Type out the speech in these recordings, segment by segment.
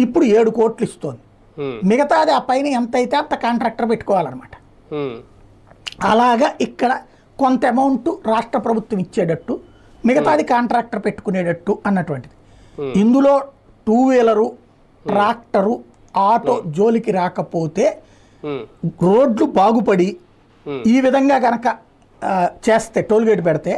ఇప్పుడు 7 కోట్లు ఇస్తోంది. మిగతాది ఆ పైన ఎంత అయితే అంత కాంట్రాక్టర్ పెట్టుకోవాలన్నమాట. అలాగా ఇక్కడ కొంత అమౌంట్ రాష్ట్ర ప్రభుత్వం ఇచ్చేటట్టు, మిగతాది కాంట్రాక్టర్ పెట్టుకునేటట్టు అన్నటువంటిది. ఇందులో 2 వీలరు, ట్రాక్టరు, ఆటో జోలికి రాకపోతే రోడ్లు బాగుపడి ఈ విధంగా కనుక చేస్తే, టోల్గేట్ పెడితే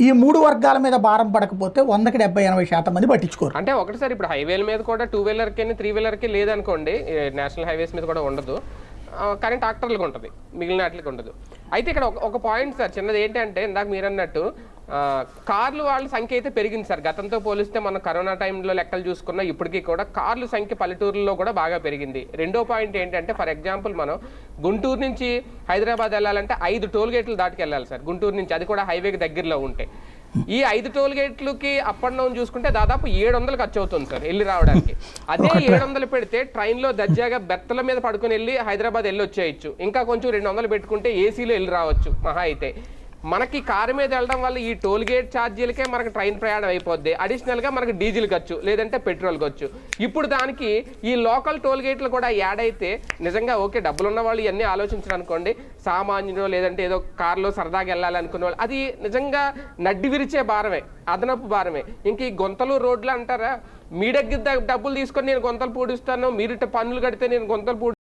ఈ 3 వర్గాల మీద భారం పడకపోతే 100కి 70-80% మంది పట్టించుకోరు. అంటే ఒకటిసారి ఇప్పుడు హైవేల మీద కూడా 2 వీలర్కి 3 వీలర్కి లేదనుకోండి, నేషనల్ హైవేస్ మీద కూడా ఉండదు, కానీ ట్రాక్టర్లకు ఉంటుంది, మిగిలిన వాటికి ఉండదు. అయితే ఇక్కడ ఒక పాయింట్ సార్ చిన్నది ఏంటంటే, ఇందాక మీరు అన్నట్టు కార్లు వాళ్ళ సంఖ్య అయితే పెరిగింది సార్. గతంతో పోలిస్తే మనం కరోనా టైంలో లెక్కలు చూసుకున్నా ఇప్పటికీ కూడా కార్ల సంఖ్య పల్లెటూరులో కూడా బాగా పెరిగింది. రెండో పాయింట్ ఏంటంటే, ఫర్ ఎగ్జాంపుల్ మనం గుంటూరు నుంచి హైదరాబాద్ వెళ్ళాలంటే 5 టోల్ గేట్లు దాటికి వెళ్ళాలి సార్ గుంటూరు నుంచి, అది కూడా హైవేకి దగ్గరలో ఉంటే. ఈ 5 టోల్ గేట్లకి అప్ అండ్ డౌన్ చూసుకుంటే దాదాపు 700 ఖర్చు అవుతుంది సార్ వెళ్ళి రావడానికి. అదే 700 పెడితే ట్రైన్లో దర్జాగా బెర్తల మీద పడుకొని వెళ్ళి హైదరాబాద్ వెళ్ళి వచ్చేయచ్చు. ఇంకా కొంచెం 200 పెట్టుకుంటే ఏసీలో వెళ్ళి రావచ్చు మహా అయితే. మనకి కారు మీద వెళ్ళడం వల్ల ఈ టోల్ గేట్ ఛార్జీలకే మనకి ట్రైన్ ప్రయాణం అయిపోద్ది, అడిషనల్గా మనకి డీజిల్ ఖర్చు లేదంటే పెట్రోల్ ఖర్చు. ఇప్పుడు దానికి ఈ లోకల్ టోల్ గేట్లు కూడా యాడ్ అయితే నిజంగా ఓకే, డబ్బులు ఉన్న వాళ్ళు ఇవన్నీ ఆలోచించడం అనుకోండి, సామాన్యుడు లేదంటే ఏదో కారులో సరదాగా వెళ్ళాలనుకునే వాళ్ళు అది నిజంగా నడ్డి విరిచే భారమే, అదనపు భారమే. ఇంక ఈ గొంతలు రోడ్లు అంటారా, మీ దగ్గర డబ్బులు తీసుకొని నేను గొంతలు పూడిస్తాను, మీరు పన్నులు కడితే నేను గొంతలు